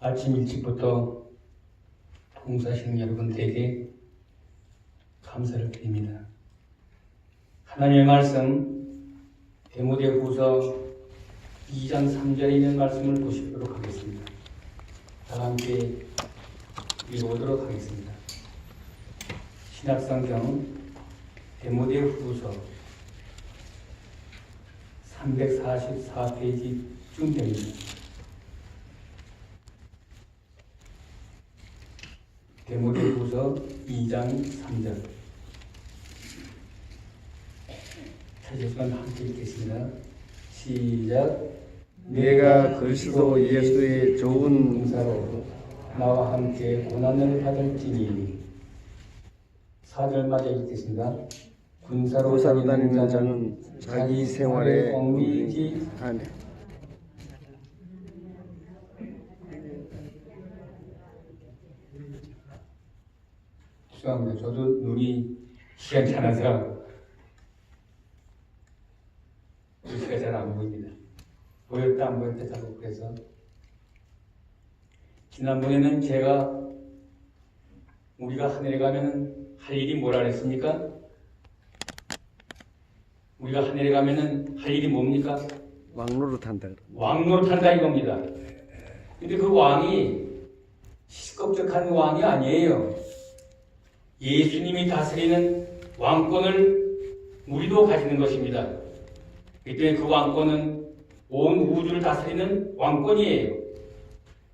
아침 일찍부터 봉사하시는 여러분들에게 감사를 드립니다. 하나님의 말씀 디모데후서 2장 3절에 있는 말씀을 보시도록 하겠습니다. 다 함께 읽어보도록 하겠습니다. 신약성경 디모데후서 344페이지쯤 됩니다. 디모데후서 2장 3절 찾으시면 함께 읽겠습니다. 시작. 내가 그리스도 예수의 좋은 봉사로 나와 함께 고난을 받을지니 4절마저 읽겠습니다. 군사로 다니는 자는 자기 생활에 얽매이지 아니 죄송합니다. 저도 눈이 시간찮아서 글씨가 잘 안 보입니다. 보였다 안 보였다 자꾸 그래서 지난번에는 제가 우리가 하늘에 가면 할 일이 뭐라 그랬습니까? 우리가 하늘에 가면은 할 일이 뭡니까? 왕노릇한다. 왕노릇한다 이겁니다. 근데 그 왕이 시끌벅적한 왕이 아니에요. 예수님이 다스리는 왕권을 우리도 가지는 것입니다. 그때 그 왕권은 온 우주를 다스리는 왕권이에요.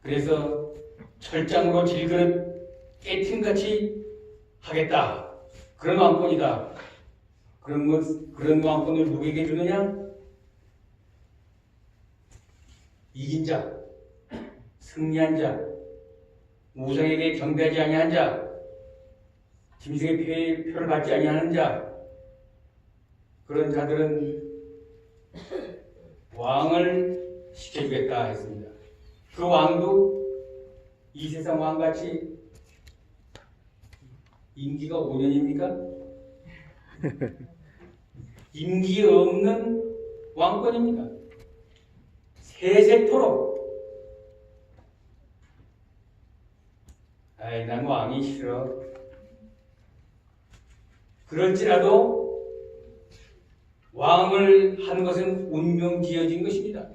그래서 철장으로 질그릇 깨팅같이 하겠다. 그런 왕권이다. 그런 왕권을 누구에게 주느냐? 이긴 자, 승리한 자, 우상에게 경배하지 아니한 자, 짐승의 표를 받지 아니하는 자, 그런 자들은 왕을 시켜주겠다 했습니다. 그 왕도 이 세상 왕같이 임기가 5년입니까? 임기 없는 왕권입니다. 세세토록. 아이, 난 왕이 싫어. 그럴지라도 왕을 하는 것은 운명 지어진 것입니다.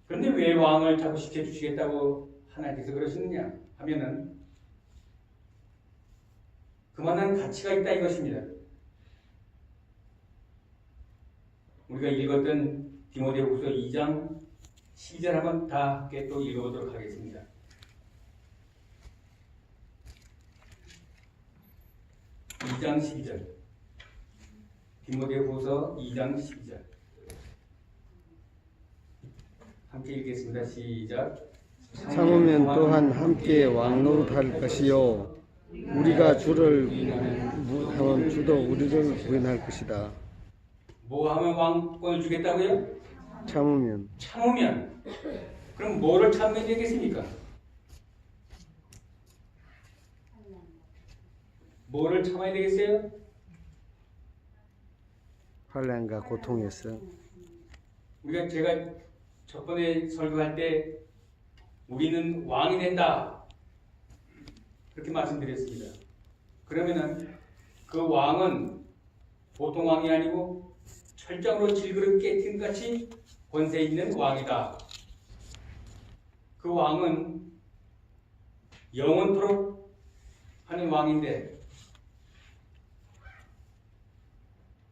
그런데 왜 왕을 자꾸 시켜주시겠다고 하나님께서 그러시느냐 하면은 그만한 가치가 있다 이것입니다. 우리가 읽었던 디모데후서 2장 12절 한번 다 함께 또 읽어보도록 하겠습니다. 2장 12절 디모데후서 2장 12절 함께 읽겠습니다. 시작. 참으면 또한 함께 왕노릇할 것이요 우리가 주를 하면 주도 우리를 부인할 것이다. 뭐 하면 왕권을 주겠다고요? 참으면 참으면. 그럼 뭐를 참으면 되겠습니까? 뭐를 참아야 되겠어요? 환난과 고통에서 제가 저번에 설교할 때 우리는 왕이 된다 그렇게 말씀드렸습니다. 그러면은 그 왕은 보통 왕이 아니고 철장으로 질그릇 깨팅같이 권세 있는 왕이다. 그 왕은 영원토록 하는 왕인데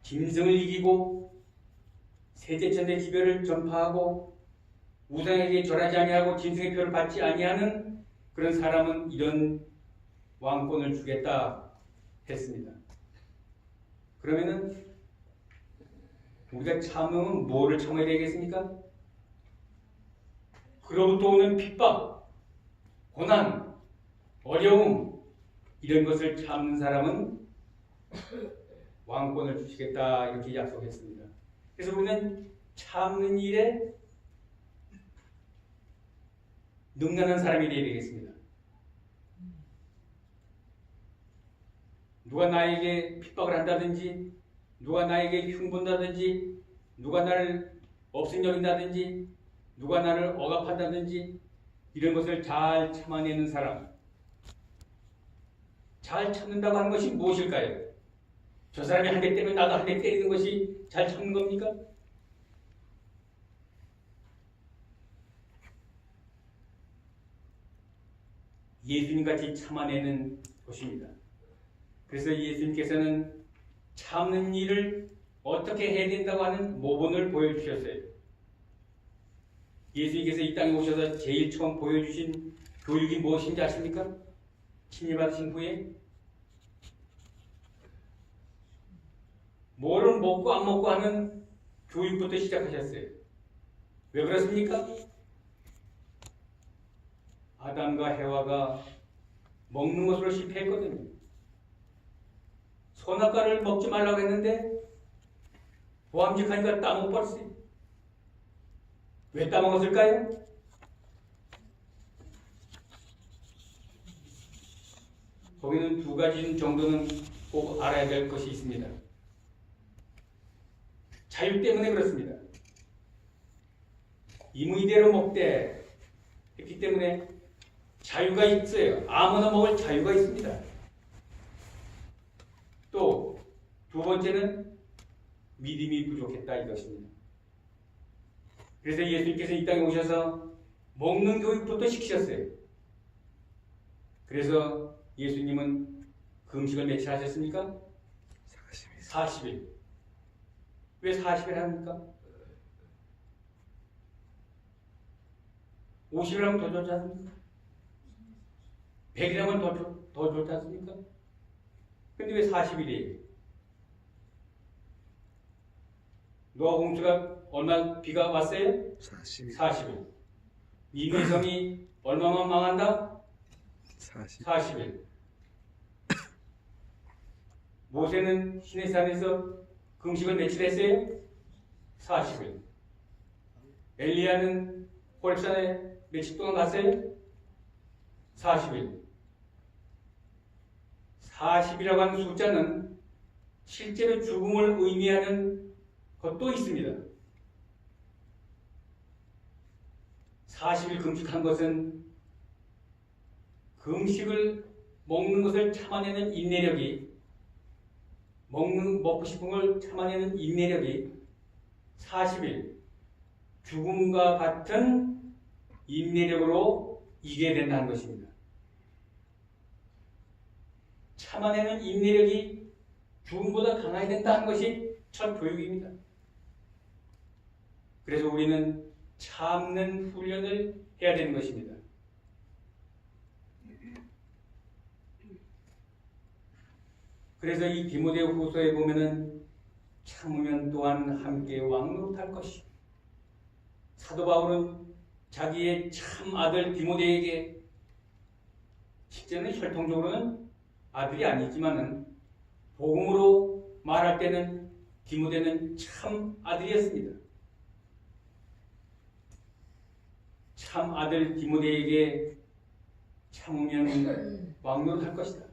짐승을 이기고 세제천대 기별을 전파하고 우상에게 절하지 아니하고 짐승의 표를 받지 아니하는 그런 사람은 이런 왕권을 주겠다 했습니다. 그러면은 우리가 참으면 뭐를 참아야 되겠습니까? 그로부터 오는 핍박, 고난, 어려움 이런 것을 참는 사람은 왕권을 주시겠다 이렇게 약속했습니다. 그래서 우리는 참는 일에 능란한 사람이 되어야 되겠습니다. 누가 나에게 핍박을 한다든지 누가 나에게 흉본다든지 누가 나를 업신 여긴다든지 누가 나를 억압한다든지 이런 것을 잘 참아내는 사람, 잘 참는다고 하는 것이 무엇일까요? 저 사람이 한 대 때리면 나도 한 대 때리는 것이 잘 참는 겁니까? 예수님같이 참아내는 것입니다. 그래서 예수님께서는 참는 일을 어떻게 해야 된다고 하는 모본을 보여주셨어요. 예수님께서 이 땅에 오셔서 제일 처음 보여주신 교육이 무엇인지 아십니까? 침례받으신 후에 뭐를 먹고 안 먹고 하는 교육부터 시작하셨어요. 왜 그렇습니까? 아담과 해와가 먹는 것으로 실패했거든요. 선악과를 먹지 말라고 했는데 보암직하니까 따먹었어요. 왜 따먹었을까요? 거기는 두 가지 정도는 꼭 알아야 될 것이 있습니다. 자유 때문에 그렇습니다. 이무이대로 먹되 했기 때문에 자유가 있어요. 아무나 먹을 자유가 있습니다. 또 두 번째는 믿음이 부족했다 이것입니다. 그래서 예수님께서 이 땅에 오셔서 먹는 교육부터 시키셨어요. 그래서 예수님은 금식을 며칠 하셨습니까? 40일. 왜 40일 합니까? 50일 하면 더 좋지 않습니까? 100일 하면 더 좋지 않습니까? 근데 왜 40일이에요? 노아 홍수가 얼마 비가 왔어요? 40일. 니느웨성이 얼마만 망한다? 40일. 모세는 시내산에서 금식을 며칠 했어요? 40일. 엘리야는 호렙산에 며칠 동안 갔어요? 40일. 40이라고 하는 숫자는 실제로 죽음을 의미하는 것도 있습니다. 40일 금식한 것은 금식을 먹는 것을 참아내는 인내력이 먹고 싶은 걸 참아내는 인내력이 40일 죽음과 같은 인내력으로 이겨야 된다는 것입니다. 참아내는 인내력이 죽음보다 강해야 된다는 것이 첫 교육입니다. 그래서 우리는 참는 훈련을 해야 되는 것입니다. 그래서 이 디모데후서에 보면은 참으면 또한 함께 왕노릇할 것이. 사도 바울은 자기의 참 아들 디모데에게 실제는 혈통적으로는 아들이 아니지만은 복음으로 말할 때는 디모데는 참 아들이었습니다. 참 아들 디모데에게 참으면 왕노릇할 것이다.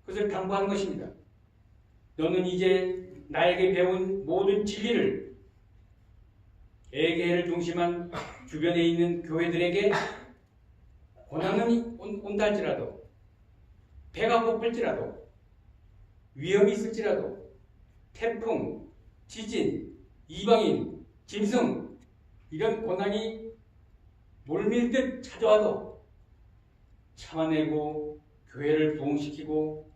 그것을 당부하는 것입니다. 너는 이제 나에게 배운 모든 진리를 에게를 중심한 주변에 있는 교회들에게 고난은 온다 할지라도 배가 고플지라도 위험이 있을지라도 태풍, 지진, 이방인, 짐승 이런 고난이 몰밀듯 찾아와도 참아내고 교회를 부흥시키고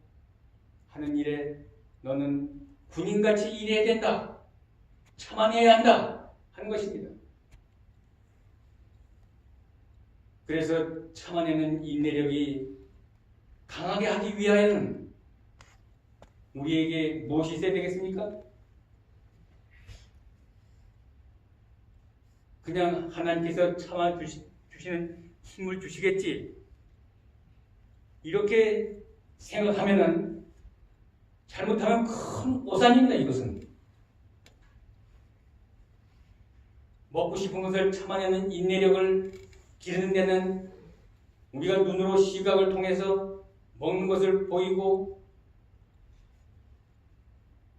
하는 일에 너는 군인같이 일해야 된다. 참아내야 한다. 하는 것입니다. 그래서 참아내는 인내력이 강하게 하기 위하여는 우리에게 무엇이 있어야 되겠습니까? 그냥 하나님께서 참아주시는 힘을 주시겠지. 이렇게 생각하면은 잘못하면 큰 오산입니다. 이것은 먹고 싶은 것을 참아내는 인내력을 기르는 데는 우리가 눈으로 시각을 통해서 먹는 것을 보이고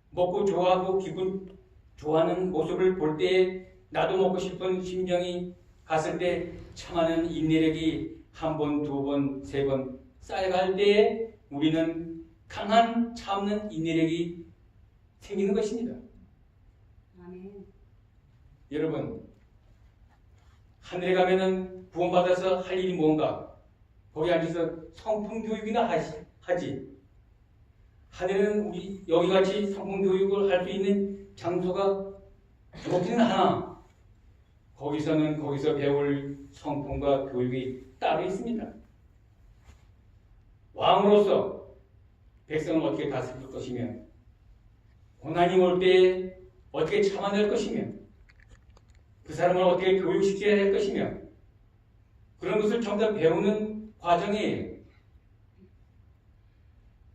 먹고 좋아하고 기분 좋아하는 모습을 볼 때에 나도 먹고 싶은 심정이 갔을 때 참아낸 인내력이 한 번, 두 번, 세 번 쌓여갈 때에 우리는 강한 참는 인내력이 생기는 것입니다. 아멘. 여러분, 하늘에 가면은 구원받아서 할 일이 뭔가? 거기 앉아서 성품 교육이나 하지. 하늘에는 우리 여기같이 성품 교육을 할 수 있는 장소가 좋기는 하나, 거기서 배울 성품과 교육이 따로 있습니다. 왕으로서 백성을 어떻게 다스릴 것이며, 고난이 올 때 어떻게 참아낼 것이며, 그 사람을 어떻게 교육시켜야 할 것이며, 그런 것을 전부 다 배우는 과정이에요.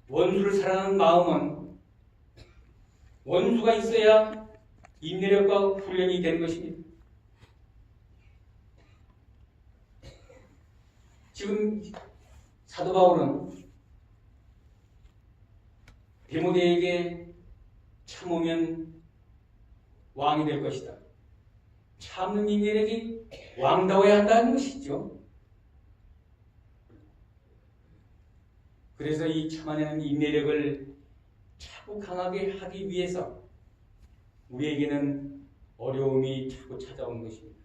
원수를 사랑하는 마음은 원수가 있어야 인내력과 훈련이 되는 것입니다. 지금 사도 바울은 디모데에게 참으면 왕이 될 것이다. 참는 인내력이 왕다워야 한다는 것이죠. 그래서 이 참아내는 인내력을 자꾸 강하게 하기 위해서 우리에게는 어려움이 자꾸 찾아오는 것입니다.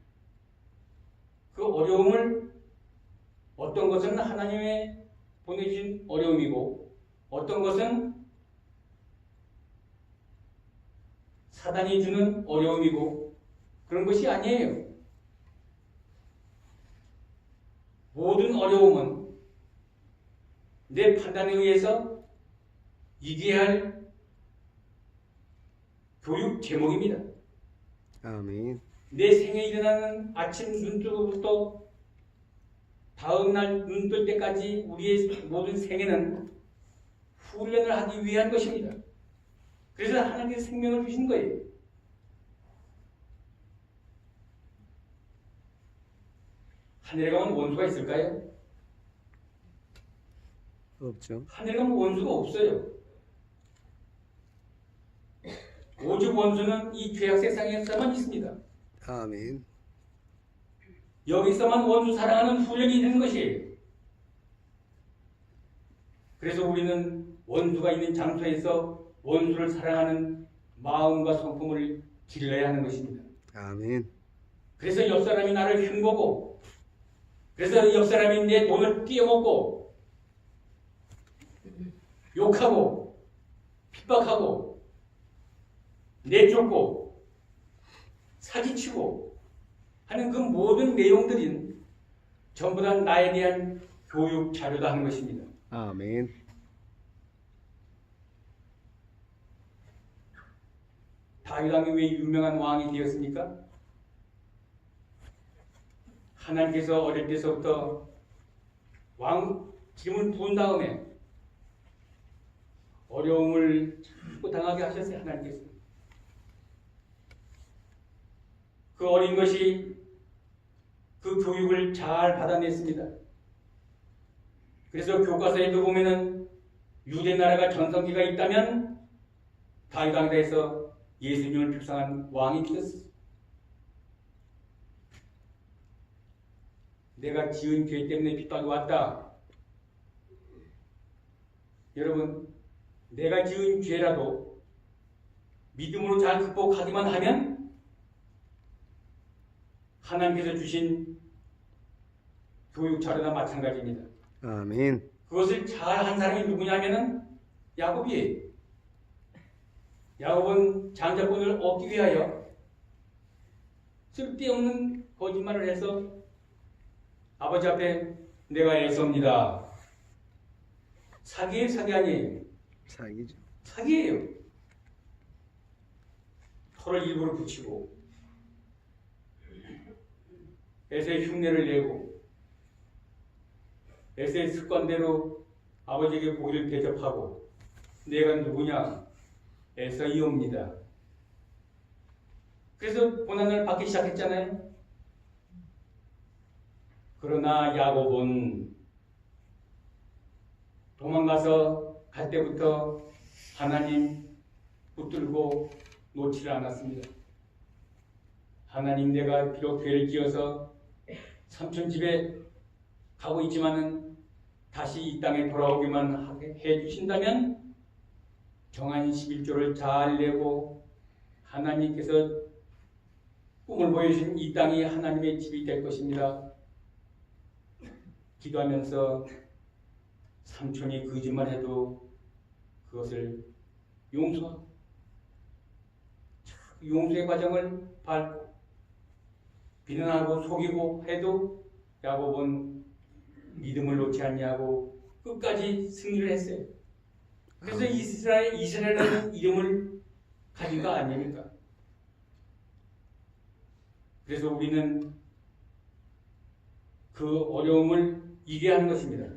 그 어려움을 어떤 것은 하나님의 보내주신 어려움이고 어떤 것은 사단이 주는 어려움이고 그런 것이 아니에요. 모든 어려움은 내 판단에 의해서 이겨야 할 교육 제목입니다. 아멘. 내 생에 일어나는 아침 눈 뜨고부터 다음 날 눈 뜰 때까지 우리의 모든 생애는 훈련을 하기 위한 것입니다. 그래서 하나님께서 생명을 주신 거예요. 하늘에 가면 원수가 있을까요? 없죠. 하늘에 가면 원수가 없어요. 오직 원수는 이 죄악 세상에서만 있습니다. 아멘. 여기서만 원수 사랑하는 훈련이 되는 것이에요. 그래서 우리는 원수가 있는 장소에서 원수를 사랑하는 마음과 성품을 길러야 하는 것입니다. 아멘. 그래서 옆 사람이 나를 흉보고, 그래서 옆 사람이 내 돈을 띄어먹고, 욕하고, 핍박하고, 내쫓고, 사기치고 하는 그 모든 내용들은 전부 다 나에 대한 교육 자료다 하는 것입니다. 아멘. 다윗 왕이 왜 유명한 왕이 되었습니까? 하나님께서 어릴 때서부터 왕 기름을 부은 다음에 어려움을 자꾸 당하게 하셨어요. 하나님께서. 그 어린 것이 그 교육을 잘 받아냈습니다. 그래서 교과서에도 보면은 유대 나라가 전성기가 있다면 다윗 왕에서 예수님을 표상한 왕이 되었어요. 내가 지은 죄 때문에 핍박이 왔다. 여러분, 내가 지은 죄라도 믿음으로 잘 극복하기만 하면 하나님께서 주신 교육 자료나 마찬가지입니다. 아멘. 그것을 잘한 사람이 누구냐면은 야곱이에요. 야곱은 장자권을 얻기 위하여 쓸데없는 거짓말을 해서 아버지 앞에 내가 애서입니다. 사기예요, 사기 아니에요. 사기죠. 사기예요. 털을 일부러 붙이고 에서의 흉내를 내고 에서의 습관대로 아버지에게 고기를 대접하고 내가 누구냐? 에서이옵니다. 그래서 고난을 받기 시작했잖아요. 그러나 야곱은 도망가서 갈 때부터 하나님 붙들고 놓지를 않았습니다. 하나님, 내가 비록 죄를 지어서 삼촌 집에 가고 있지만은 다시 이 땅에 돌아오기만 해 주신다면 정한 11조를 잘 내고 하나님께서 꿈을 보여주신 이 땅이 하나님의 집이 될 것입니다. 기도하면서 삼촌이 거짓말해도 그것을 용서하고 용서의 과정을 밟고 비난하고 속이고 해도 야곱은 믿음을 놓지 않냐고 끝까지 승리를 했어요. 그래서 이스라엘은 이름을 가진 거 아닙니까? 그래서 우리는 그 어려움을 이겨야 하는 것입니다.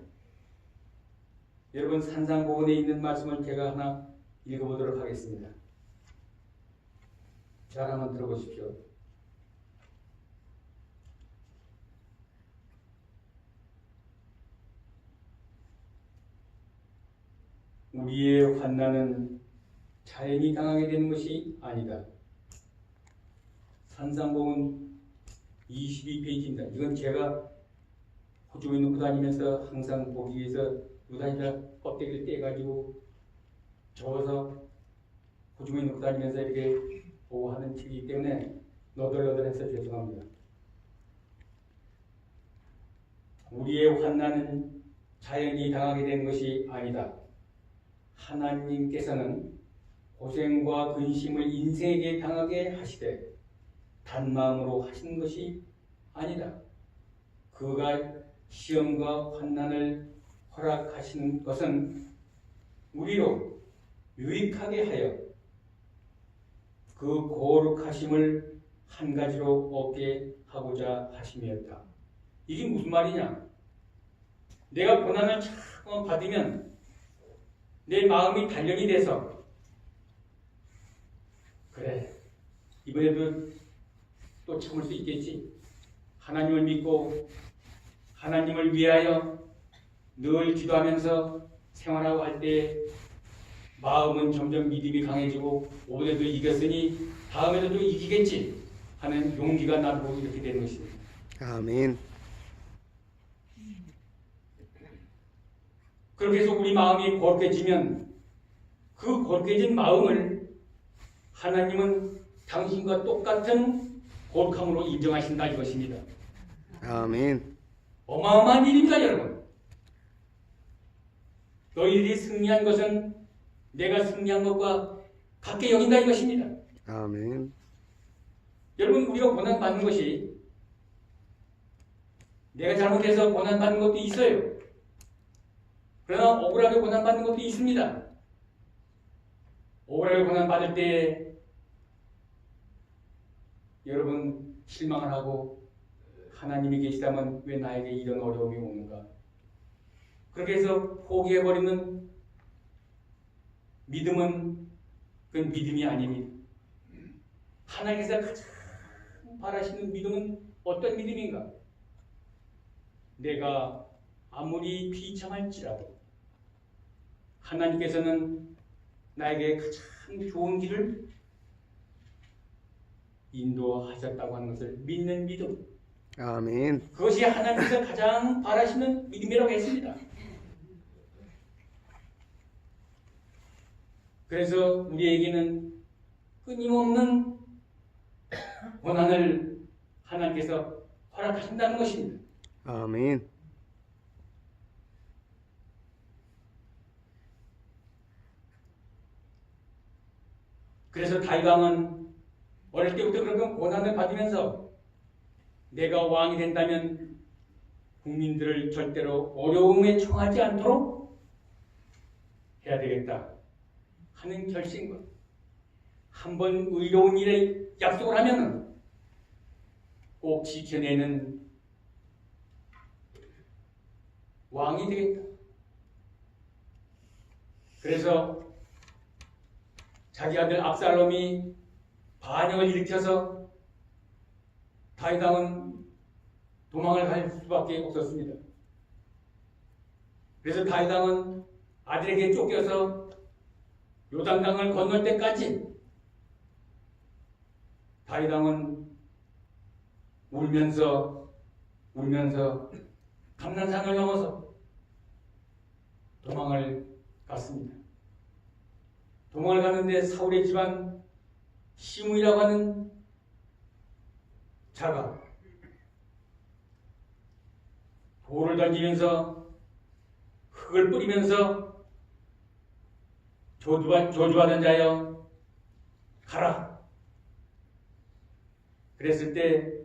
여러분, 산상보훈에 있는 말씀을 제가 하나 읽어보도록 하겠습니다. 잘 한번 들어보십시오. 우리의 환난은 자연이 당하게 되는 것이 아니다. 산상보훈 22페이지입니다. 이건 제가 호주에 놓고 다니면서 항상 보기 위해서 누다니다 껍데기를 떼가지고 접어서 호주에 놓고 다니면서 이렇게 보고 하는 책이기 때문에 너덜너덜해서 죄송합니다. 우리의 환난은 자연이 당하게 되는 것이 아니다. 하나님께서는 고생과 근심을 인생에게 당하게 하시되 단마음으로 하시는 것이 아니다. 그가 시험과 환난을 허락하시는 것은 우리로 유익하게 하여 그 거룩하심을 한 가지로 얻게 하고자 하심이었다. 이게 무슨 말이냐? 내가 고난을 참 받으면 내 마음이 단련이 돼서 그래, 이번에도 또 참을 수 있겠지. 하나님을 믿고 하나님을 위하여 늘 기도하면서 생활하고 할 때 마음은 점점 믿음이 강해지고 오늘도 이겼으니 다음에도 또 이기겠지 하는 용기가 나고 이렇게 되는 것입니다. 아멘. 그렇게 해서 우리 마음이 거룩해지면 그 거룩해진 마음을 하나님은 당신과 똑같은 거룩함으로 인정하신다 이것입니다. 아멘. 어마어마한 일입니다, 여러분. 너희들이 승리한 것은 내가 승리한 것과 같게 여긴다 이것입니다. 아멘. 여러분, 우리가 고난받는 것이 내가 잘못해서 고난받는 것도 있어요. 그러나 억울하게 고난받는 것도 있습니다. 억울하게 고난받을 때 여러분 실망을 하고 하나님이 계시다면 왜 나에게 이런 어려움이 오는가? 그렇게 해서 포기해버리는 믿음은 그건 믿음이 아닙니다. 하나님께서 가장 바라시는 믿음은 어떤 믿음인가? 내가 아무리 비참할지라도 하나님께서는 나에게 가장 좋은 길을 인도하셨다고 하는 것을 믿는 믿음. 아멘. 그것이 하나님께서 가장 바라시는 믿음이라고 했습니다. 그래서 우리에게는 끊임없는 고난을 하나님께서 허락하신다는 것입니다. 아멘. 그래서 다윗 왕은 어릴 때부터 그런 고난을 받으면서 내가 왕이 된다면 국민들을 절대로 어려움에 처하지 않도록 해야 되겠다 하는 결심과 한번 의로운 일에 약속을 하면 꼭 지켜내는 왕이 되겠다. 그래서 자기 아들 압살롬이 반역을 일으켜서 다윗 왕은 도망을 갈 수밖에 없었습니다. 그래서 다윗 왕은 아들에게 쫓겨서 요단강을 건널 때까지 다윗 왕은 울면서 감난산을 넘어서 도망을 갔습니다. 도망을 가는데 사울의 집안 시므이라고 하는 자가 돌을 던지면서 흙을 뿌리면서 저주하던 자여 가라. 그랬을 때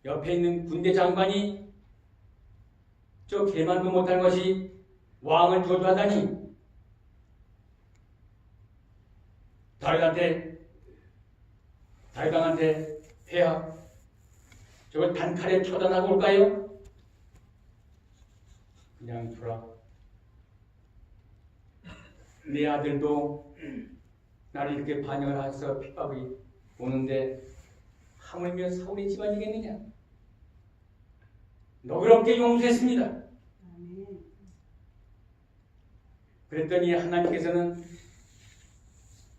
옆에 있는 군대 장관이 저 개만도 못한 것이 왕을 저주하다니 다윗한테 폐하 저걸 단칼에 처단하고 올까요? 그냥 두라. 내 아들도 나를 이렇게 반역을 해서 핍박이 오는데 하물며 사울의 집안이겠느냐? 너그럽게 용서했습니다. 아멘. 그랬더니 하나님께서는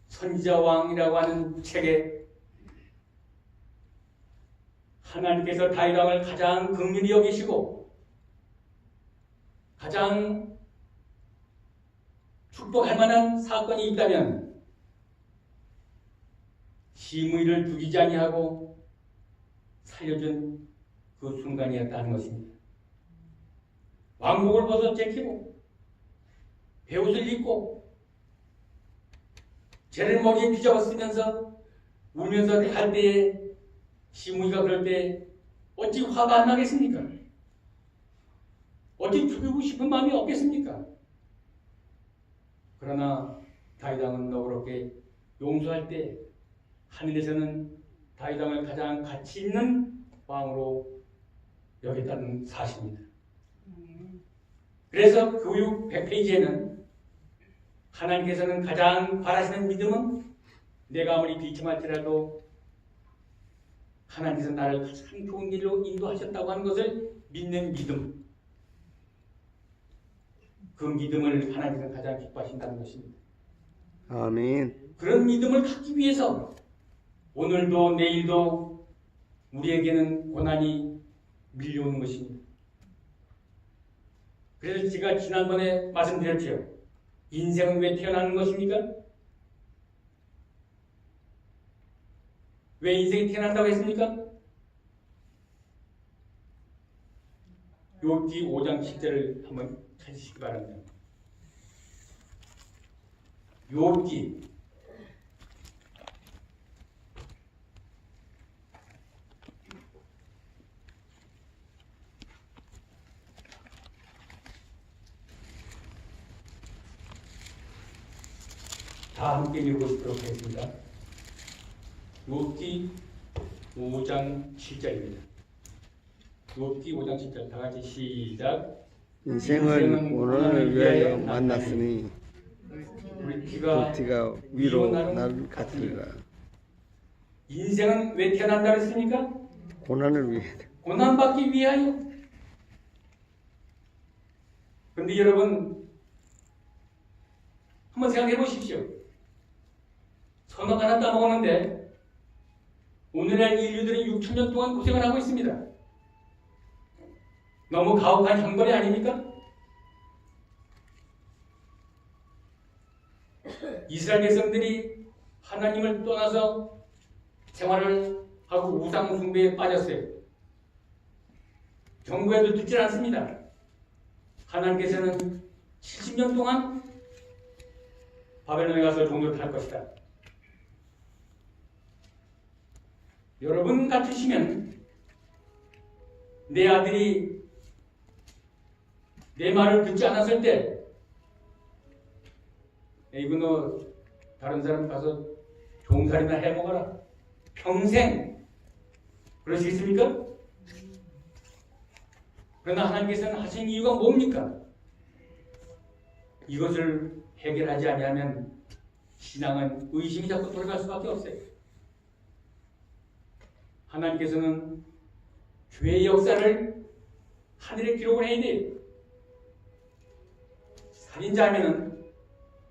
선지자 왕이라고 하는 책에 하나님께서 다윗 왕을 가장 긍휼히 여기시고 가장 축복할 만한 사건이 있다면 시므이를 죽이지 아니하고 살려준 그 순간이었다는 것입니다. 왕복을 벗어 제끼고 베옷을 입고 죄를 머리에 뒤집어 쓰면서 울면서 할 때에 시므이가 그럴 때 어찌 화가 안 나겠습니까? 어찌 죽이고 싶은 마음이 없겠습니까? 그러나 다윗 왕은 너그럽게 용서할 때 하늘에서는 다윗 왕을 가장 가치 있는 왕으로 여겼다는 사실입니다. 아멘. 그래서 교육 100페이지에는 하나님께서는 가장 바라시는 믿음은 내가 아무리 비참할지라도 하나님께서 나를 가장 좋은 길로 인도하셨다고 하는 것을 믿는 믿음, 그 믿음을 하나님께서 가장 기뻐하신다는 것입니다. 아멘. 그런 믿음을 갖기 위해서 오늘도 내일도 우리에게는 고난이 밀려오는 것입니다. 그래서 제가 지난번에 말씀드렸죠. 인생은 왜 태어나는 것입니까? 왜 인생이 태어난다고 했습니까? 욥기 5장 7절을 한번 찾으시기 바랍니다. 욥기 다 함께 읽어보도록 하겠습니다. 욥기 5장 7절입니다. 욥기 5장 7절 다 같이 시작. 인생은 고난을 위하여 만났으니 우리 피가 위로 날 같으리라. 인생은 왜 태어난다 그랬습니까? 고난을 위해. 고난받기 위하여. 그런데 여러분 한번 생각해 보십시오. 선악 하나 따먹었는데 오늘날 인류들은 6,000년 동안 고생을 하고 있습니다. 너무 가혹한 형벌이 아닙니까? 이스라엘 백성들이 하나님을 떠나서 생활을 하고 우상 숭배에 빠졌어요. 경고해도 듣질 않습니다. 하나님께서는 70년 동안 바벨론에 가서 종노릇 할 것이다. 여러분 같으시면 내 아들이 내 말을 듣지 않았을 때 이거 너 다른 사람 가서 종살이나 해먹어라. 평생 그럴 수 있습니까? 그러나 하나님께서는 하신 이유가 뭡니까? 이것을 해결하지 아니하면 신앙은 의심이 자꾸 돌아갈 수밖에 없어요. 하나님께서는 죄의 역사를 하늘에 기록을 해야 돼요. 살인자면은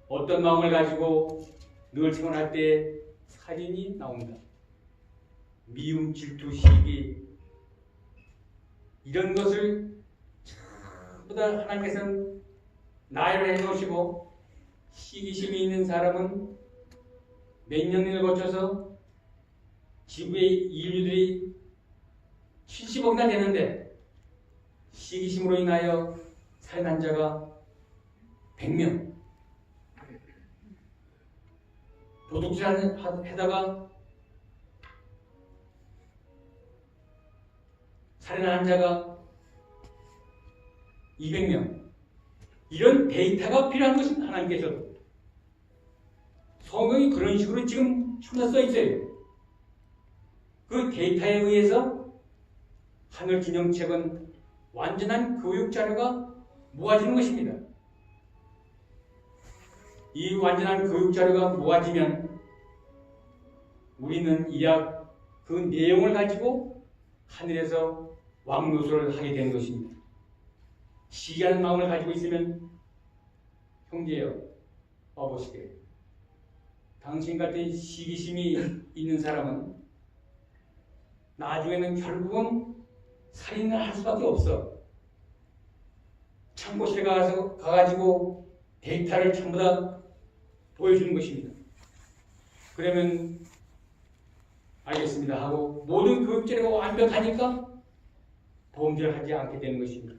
어떤 마음을 가지고 늘 생활할 때 살인이 나온다. 미움, 질투, 시기, 이런 것을 전부 다 하나님께서는 나열을 해놓으시고 시기심이 있는 사람은 몇 년을 거쳐서 지구의 인류들이 70억이나 되는데 시기심으로 인하여 살인한 자가 100명, 도둑질하다가 살인한 자가 200명, 이런 데이터가 필요한 것입니다. 하나님께서도 성경이 그런 식으로 지금 춤에 써 있어요. 그 데이터에 의해서 하늘 기념책은 완전한 교육 자료가 모아지는 것입니다. 이 완전한 교육 자료가 모아지면 우리는 이약 그 내용을 가지고 하늘에서 왕노소를 하게 되는 것입니다. 시기하는 마음을 가지고 있으면 형제여 와보시게. 당신 같은 시기심이 있는 사람은 나중에는 결국은 살인을 할 수밖에 없어. 참고실에 가가지고 데이터를 전부 다 보여주는 것입니다. 그러면 알겠습니다 하고 모든 교육자료가 완벽하니까 범죄를 하지 않게 되는 것입니다.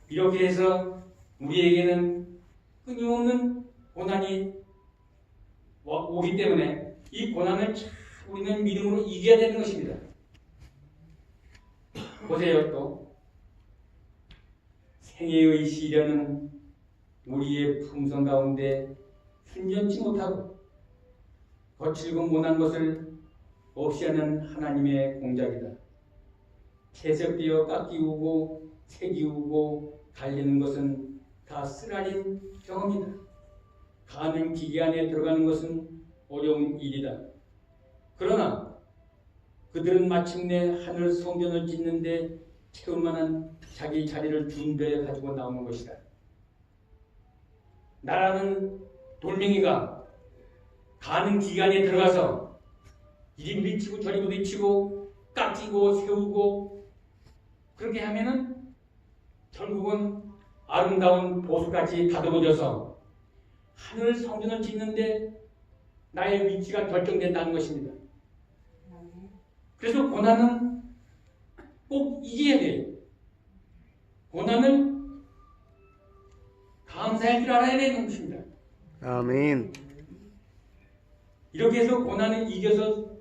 이렇게 해서 우리에게는 끊임없는 고난이 오기 때문에 이 고난을 우리는 믿음으로 이겨야 되는 것입니다. 보세요. 또 생애의 시련은 우리의 품성 가운데 순전치 못하고 거칠고 모난 것을 없이 하는 하나님의 공작이다. 채색되어 깎이우고 새기우고 갈리는 것은 다 쓰라린 경험이다. 가는 기계 안에 들어가는 것은 어려운 일이다. 그러나 그들은 마침내 하늘 성전을 짓는데 채울 만한 자기 자리를 준비해 가지고 나오는 것이다. 나라는 돌멩이가 가는 기간에 들어가서 이리 부딪히고 저리 부딪히고 깎이고 세우고 그렇게 하면은 결국은 아름다운 보석같이 다듬어져서 하늘 성전을 짓는데 나의 위치가 결정된다는 것입니다. 그래서 고난은 꼭 이겨야 돼요. 고난을 감사할 줄 알아야 되는 것입니다. 아멘. 이렇게 해서 고난을 이겨서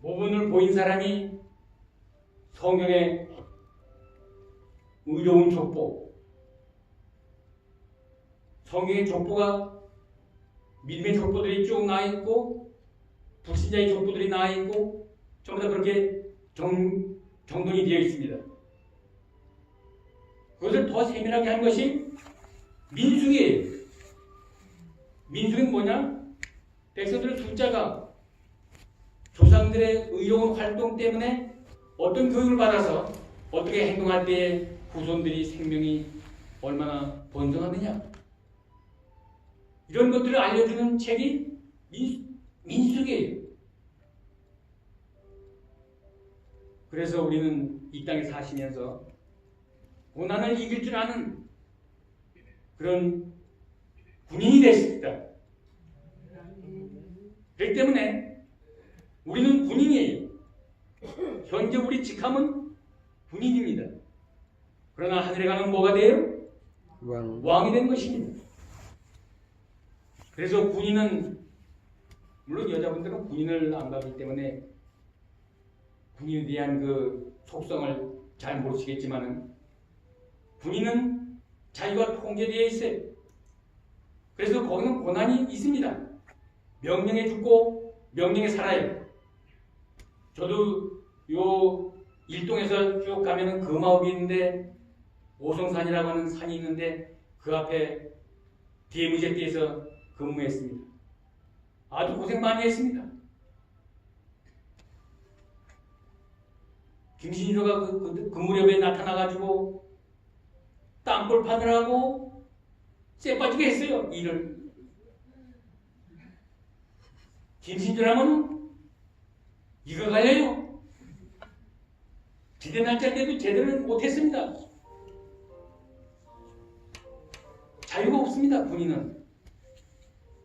모범을 보인 사람이 성경의 의로운 족보, 성경의 족보가 믿음의 족보들이 쭉 나와있고 불신자의 족보들이 나와있고 전부 다 그렇게 정돈이 되어 있습니다. 그것을 더 세밀하게 한 것이 민수기예요. 민수기는 뭐냐? 백성들의 숫자가 조상들의 의로운 활동 때문에 어떤 교육을 받아서 어떻게 행동할 때에 후손들이 생명이 얼마나 번성하느냐, 이런 것들을 알려주는 책이 민수기예요. 그래서 우리는 이 땅에 사시면서 고난을 이길 줄 아는 그런 군인이 될 수 있다. 그렇기 때문에 우리는 군인이에요. 현재 우리 직함은 군인입니다. 그러나 하늘에 가면 뭐가 돼요? 왕이 된 것입니다. 그래서 군인은, 물론 여자분들은 군인을 안 가기 때문에 군인에 대한 그 속성을 잘 모르시겠지만은 군인은 자유가 통제되어 있어요. 그래서 거기는 고난이 있습니다. 명령에 죽고 명령에 살아요. 저도 요 일동에서 쭉 가면은 금화읍이 있는데 오성산이라고 하는 산이 있는데 그 앞에 대무제대에서 근무했습니다. 아주 고생 많이 했습니다. 김신조가 그 무렵에 나타나가지고 땅볼 파느라고 쎄 빠지게 했어요. 일을. 김신조라면 이거 갈려요. 기대 날짜 때도 제대로 못했습니다. 자유가 없습니다. 군인은.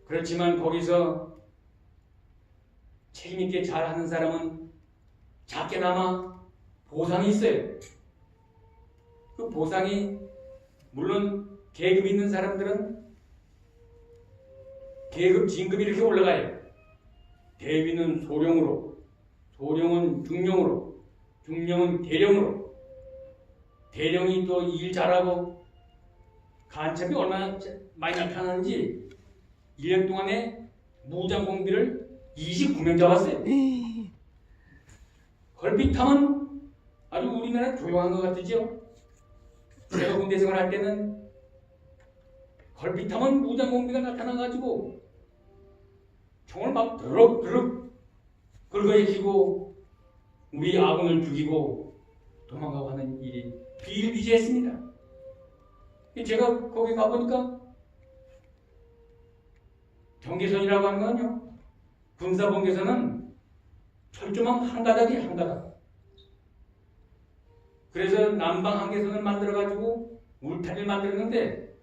그렇지만 거기서 책임있게 잘하는 사람은 작게나마 보상이 있어요. 그 보상이 물론 계급 있는 사람들은 계급 진급이 이렇게 올라가요. 대위는 소령으로, 소령은 중령으로, 중령은 대령으로, 대령이 또 일 잘하고 간첩이 얼마나 많이 나타나는지 1년 동안에 무장공비를 29명 잡았어요. 걸핏하면 아주 우리나라 조용한 것 같으죠? 제가 군대 생활할 때는 걸핏하면 무장공비가 나타나가지고 총을 막 드럭드럭 긁어헤치고 우리 아군을 죽이고 도망가고 하는 일이 비일비재했습니다. 제가 거기 가보니까 경계선이라고 하는 건요, 군사분계선은 철조망 한 가닥이 한 가닥. 그래서 남방 한계선을 만들어가지고 울타리를 만들었는데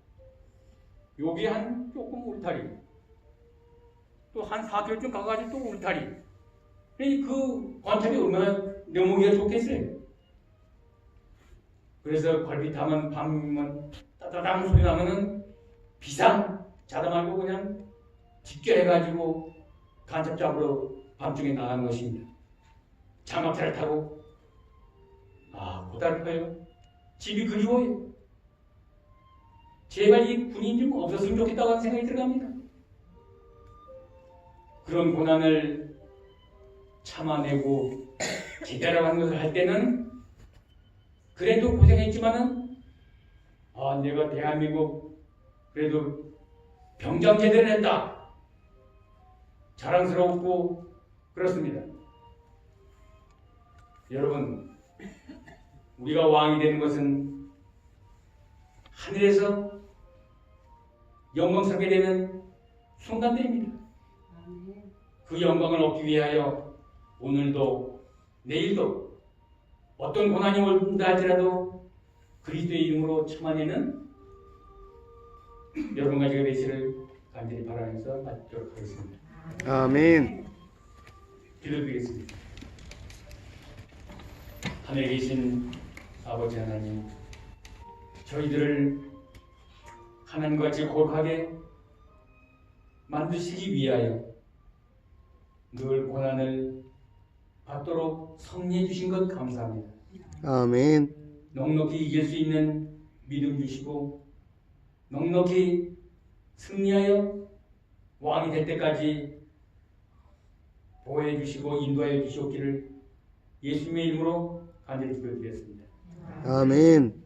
여기 한 조금 울타리, 또 한 4km쯤 가가지고 또 울타리. 그 관탑이 얼마나 묘목이가 좋겠어요. 그래서 걸핏하면 밤이면 따다당 소리 나면은 비상 자다 말고 그냥 집결해가지고 간첩 잡으러 밤중에 나가는 것입니다. 장갑차를 타고 고달퍼요. 집이 그리워요. 제발 이 군인 좀 없었으면 좋겠다고 하는 생각이 들어갑니다. 그런 고난을 참아내고 기다려가는 것을 할 때는 그래도 고생했지만은 내가 대한민국 그래도 병장 제대를 했다. 자랑스럽고 그렇습니다. 여러분, 우리가 왕이 되는 것은 하늘에서 영광스럽게 되는 순간들입니다. 그 영광을 얻기 위하여 오늘도 내일도 어떤 고난이 온다 할지라도 그리스도의 이름으로 참아내는 여러분 가지가 되시를 간절히 바라면서 마치도록 하겠습니다. 아멘. 기도드리겠습니다. 하늘에 계신 아버지 하나님, 저희들을 하나님과 같이 거룩하게 만드시기 위하여 늘 고난을 받도록 섭리해 주신 것 감사합니다. 아멘. 넉넉히 이길 수 있는 믿음 주시고 넉넉히 승리하여 왕이 될 때까지 보호해 주시고 인도하여 주시옵기를 예수님의 이름으로 간절히 기도드리겠습니다. 아멘.